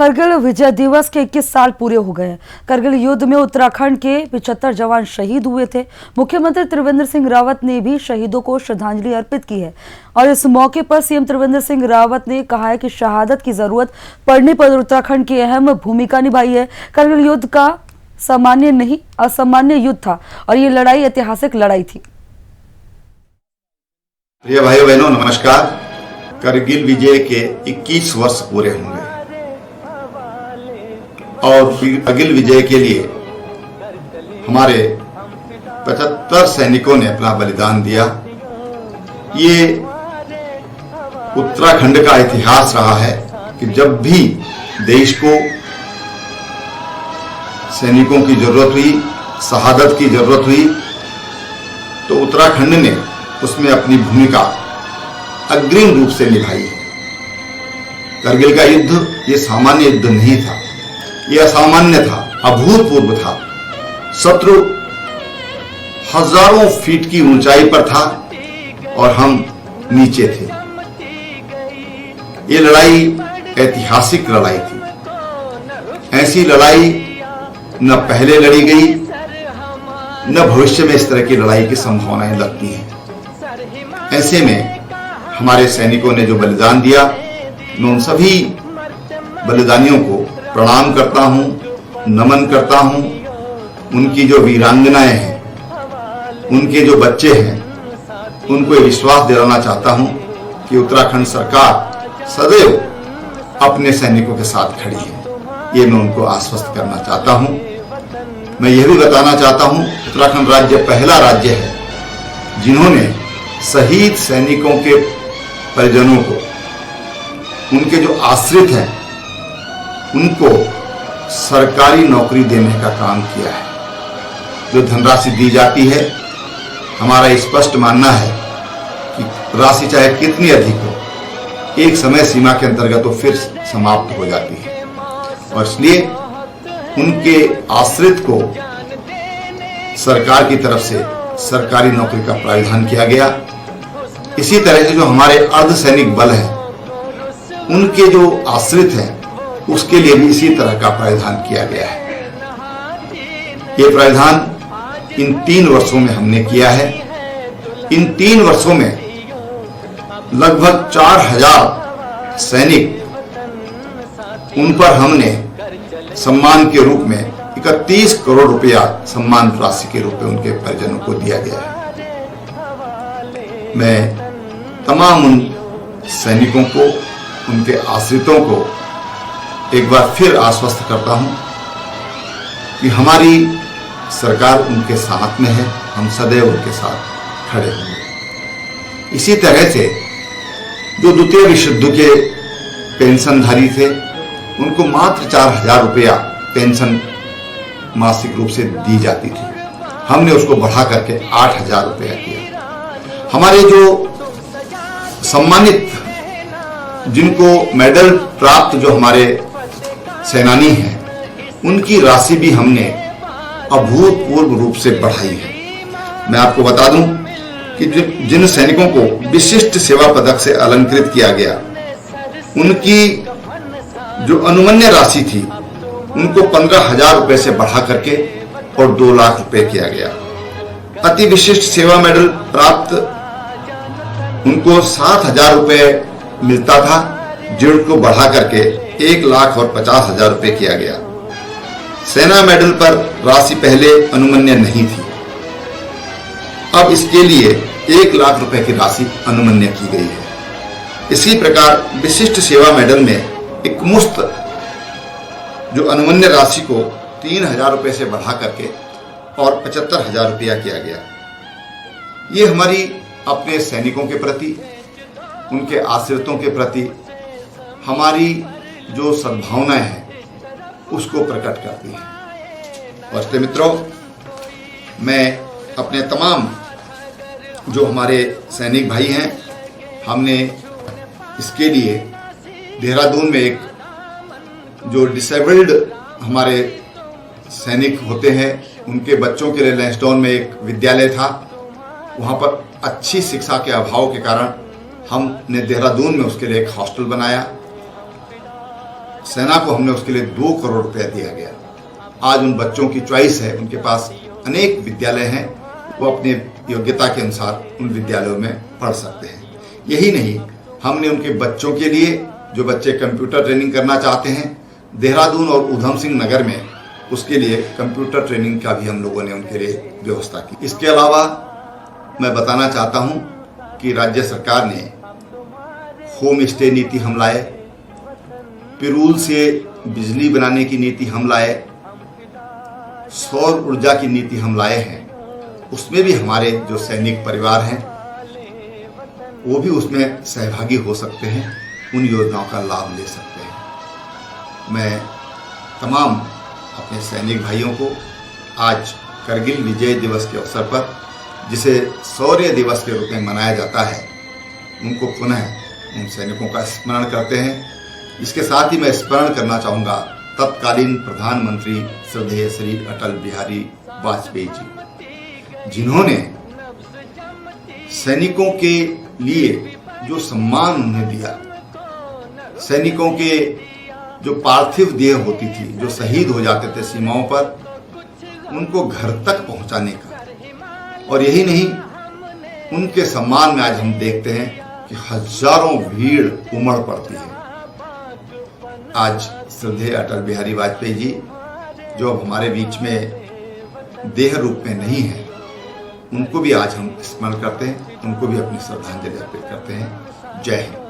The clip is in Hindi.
करगिल विजय दिवस के 21 साल पूरे हो गए हैं। करगिल युद्ध में उत्तराखंड के 75 जवान शहीद हुए थे। मुख्यमंत्री त्रिवेंद्र सिंह रावत ने भी शहीदों को श्रद्धांजलि अर्पित की है और इस मौके पर सीएम त्रिवेंद्र सिंह रावत ने कहा है कि शहादत की जरूरत पड़ने पर उत्तराखंड की अहम भूमिका निभाई है। करगिल युद्ध का सामान्य नहीं असामान्य युद्ध था और ये लड़ाई ऐतिहासिक लड़ाई थी। प्रिय भाइयों बहनों, नमस्कार। करगिल विजय के 21 वर्ष पूरे होंगे और करगिल विजय के लिए हमारे 75 सैनिकों ने अपना बलिदान दिया। ये उत्तराखंड का इतिहास रहा है कि जब भी देश को सैनिकों की जरूरत हुई, शहादत की जरूरत हुई, तो उत्तराखंड ने उसमें अपनी भूमिका अग्रिम रूप से निभाई। करगिल का युद्ध ये सामान्य युद्ध नहीं था, ये असामान्य था, अभूतपूर्व था। शत्रु हजारों फीट की ऊंचाई पर था और हम नीचे थे। ये लड़ाई ऐतिहासिक लड़ाई थी। ऐसी लड़ाई न पहले लड़ी गई, न भविष्य में इस तरह की लड़ाई की संभावनाएं लगती हैं। ऐसे में हमारे सैनिकों ने जो बलिदान दिया, मैं उन सभी बलिदानियों को प्रणाम करता हूं, नमन करता हूं। उनकी जो वीरांगनाएं हैं, उनके जो बच्चे हैं, उनको ये विश्वास दिलाना चाहता हूं कि उत्तराखंड सरकार सदैव अपने सैनिकों के साथ खड़ी है। ये मैं उनको आश्वस्त करना चाहता हूं। मैं यह भी बताना चाहता हूं, उत्तराखंड राज्य पहला राज्य है जिन्होंने शहीद सैनिकों के परिजनों को, उनके जो आश्रित हैं, उनको सरकारी नौकरी देने का काम किया है। जो धनराशि दी जाती है, हमारा स्पष्ट मानना है कि राशि चाहे कितनी अधिक हो, एक समय सीमा के अंतर्गत तो फिर समाप्त हो जाती है और इसलिए उनके आश्रित को सरकार की तरफ से सरकारी नौकरी का प्रावधान किया गया। इसी तरह से जो हमारे अर्धसैनिक बल हैं, उनके जो आश्रित हैं, उसके लिए भी इसी तरह का प्रावधान किया गया है। ये प्रावधान इन 3 वर्षों में हमने किया है। इन 3 वर्षों में लगभग 4000 सैनिक, उन पर हमने सम्मान के रूप में 31 करोड़ रुपया सम्मान राशि के रूप में उनके परिजनों को दिया गया है। मैं तमाम उन सैनिकों को, उनके आश्रितों को एक बार फिर आश्वस्त करता हूं कि हमारी सरकार उनके साथ में है, हम सदैव उनके साथ खड़े होंगे। इसी तरह से जो द्वितीय विश्व युद्ध के पेंशनधारी थे, उनको मात्र 4000 रुपया पेंशन मासिक रूप से दी जाती थी। हमने उसको बढ़ा करके 8000 रुपया किया। हमारे जो सम्मानित, जिनको मेडल प्राप्त जो हमारे सेनानी हैं, उनकी राशि भी हमने अभूतपूर्व रूप से बढ़ाई है। मैं आपको बता दूं कि जिन सैनिकों को विशिष्ट सेवा पदक से अलंकृत किया गया, उनकी जो अनुमन्य राशि थी, उनको 15,000 रुपए से बढ़ा करके और 2 लाख रुपए किया गया। अति विशिष्ट सेवा मेडल प्राप्त उनको 7,000 रुपए मिलता था, जिनको बढ़ा करके 1,50,000 रुपए किया गया। सेना मेडल पर राशि पहले अनुमन्य नहीं थी, अब इसके लिए 1 लाख रुपए की राशि अनुमन्य की गई है। इसी प्रकार विशिष्ट सेवा मेडल में एक मुफ्त जो अनुमन्य राशि को 3,000 रुपए से बढ़ा करके और 75,000 रुपया किया गया। ये हमारी अपने सैनिकों के प्रति, उनके आश्रितों के प्रति हमारी जो सद्भावनाएं हैं, उसको प्रकट करती है। और मित्रों, मैं अपने तमाम जो हमारे सैनिक भाई हैं, हमने इसके लिए देहरादून में एक जो डिसेबल्ड हमारे सैनिक होते हैं, उनके बच्चों के लिए लैंसडाउन में एक विद्यालय था। वहाँ पर अच्छी शिक्षा के अभाव के कारण हमने देहरादून में उसके लिए एक हॉस्टल बनाया। सेना को हमने उसके लिए 2 करोड़ रुपया दिया गया। आज उन बच्चों की चॉइस है, उनके पास अनेक विद्यालय हैं, वो अपने योग्यता के अनुसार उन विद्यालयों में पढ़ सकते हैं। यही नहीं, हमने उनके बच्चों के लिए, जो बच्चे कंप्यूटर ट्रेनिंग करना चाहते हैं, देहरादून और उधम सिंह नगर में उसके लिए कंप्यूटर ट्रेनिंग का भी हम लोगों ने उनके लिए व्यवस्था की। इसके अलावा मैं बताना चाहता हूं कि राज्य सरकार ने होम स्टे नीति हम लाए, पिरूल से बिजली बनाने की नीति हम लाए, सौर ऊर्जा की नीति हम लाए हैं। उसमें भी हमारे जो सैनिक परिवार हैं वो भी उसमें सहभागी हो सकते हैं, उन योजनाओं का लाभ ले सकते हैं। मैं तमाम अपने सैनिक भाइयों को आज करगिल विजय दिवस के अवसर पर, जिसे शौर्य दिवस के रूप में मनाया जाता है, उनको पुनः उन सैनिकों का स्मरण करते हैं। इसके साथ ही मैं स्मरण करना चाहूँगा तत्कालीन प्रधानमंत्री श्रद्धेय श्री अटल बिहारी वाजपेयी जी, जिन्होंने सैनिकों के लिए जो सम्मान उन्हें दिया, सैनिकों के जो पार्थिव देह होती थी, जो शहीद हो जाते थे सीमाओं पर, उनको घर तक पहुंचाने का। और यही नहीं, उनके सम्मान में आज हम देखते हैं कि हजारों भीड़ उमड़ पड़ती है। आज श्रद्धेय अटल बिहारी वाजपेयी जी, जो अब हमारे बीच में देह रूप में नहीं है, उनको भी आज हम स्मरण करते हैं, उनको भी अपनी श्रद्धांजलि अर्पित करते हैं। जय हिंद।